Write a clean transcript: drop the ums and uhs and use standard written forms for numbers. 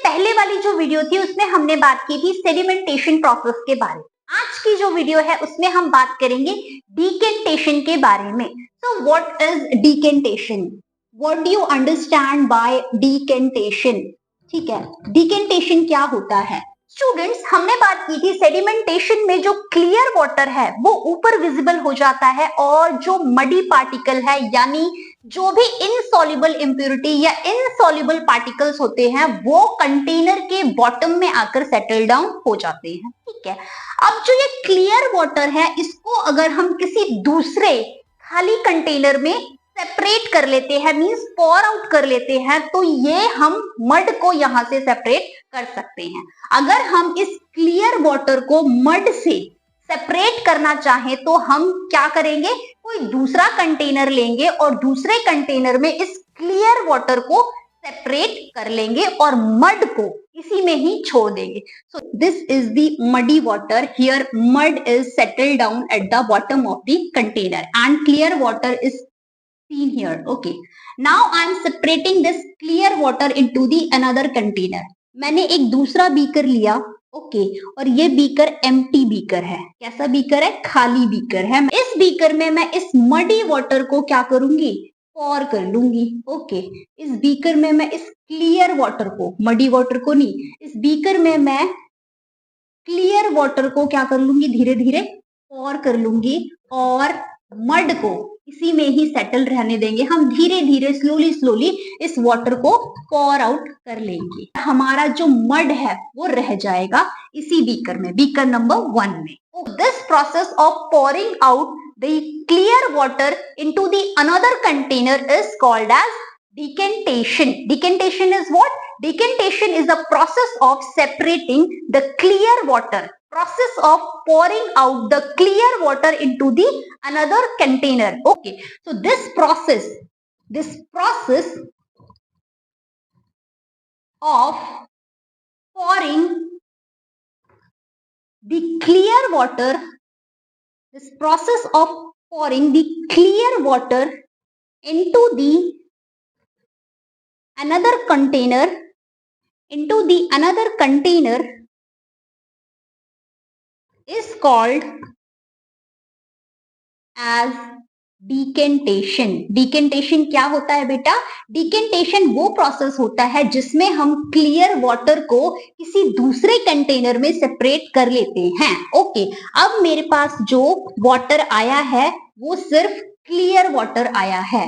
पहले वाली जो वीडियो थी उसमें हमने बात की थी सेडिमेंटेशन प्रोसेस के बारे में। आज की जो वीडियो है उसमें हम बात करेंगे डिकेंटेशन के बारे में। So what is decantation? What do you understand by decantation? ठीक है, डिकेंटेशन क्या होता है? स्टूडेंट्स, हमने बात की थी सेडिमेंटेशन में जो क्लियर वाटर है वो ऊपर विजिबल हो जाता है और जो मडी पार्टिकल है यानी जो भी इनसॉल्युबल इम्प्योरिटी या इनसॉल्युबल पार्टिकल्स होते हैं वो कंटेनर के बॉटम में आकर सेटल डाउन हो जाते हैं। ठीक है, अब जो ये क्लियर वाटर है इसको अगर हम किसी दूसरे खाली कंटेनर में सेपरेट कर लेते हैं, मींस पॉर आउट कर लेते हैं, तो ये हम मड को यहां से सेपरेट कर सकते हैं। अगर हम इस क्लियर वाटर को मड से सेपरेट करना चाहें तो हम क्या करेंगे, कोई दूसरा कंटेनर लेंगे और दूसरे कंटेनर में इस क्लियर वाटर को सेपरेट कर लेंगे और मड को इसी में ही छोड़ देंगे। So this is the muddy water. Here mud is settle down at the bottom of the container and clear water is seen here. Okay, now I am separating this clear water into the another container. मैंने एक दूसरा beaker लिया, okay, और ये beaker empty beaker है। कैसा beaker है? खाली बीकर है। इस बीकर में मैं इस मडी वाटर को क्या करूंगी, पॉर कर लूंगी। ओके, इस बीकर में मैं इस क्लियर वाटर को, मडी वाटर को नहीं, इस बीकर में मैं क्लियर वाटर को क्या कर लूंगी, धीरे धीरे पॉर कर लूंगी और मड को इसी में ही सेटल रहने देंगे। हम धीरे धीरे स्लोली स्लोली इस वाटर को पॉर आउट कर लेंगे। हमारा जो मड है वो रह जाएगा इसी बीकर में, बीकर नंबर 1 में। This process of pouring out the clear water into the another container is called as decantation. Decantation is what? Decantation is a process of separating the clear water, process of pouring out the clear water into the another container. Okay, so this process of pouring the clear water, this process of pouring the clear water into the another container is called as decantation. Decantation क्या होता है बेटा? Decantation वो process होता है जिसमें हम clear water को किसी दूसरे कंटेनर में सेपरेट कर लेते हैं। ओके, अब मेरे पास जो वाटर आया है वो सिर्फ क्लियर वाटर आया है।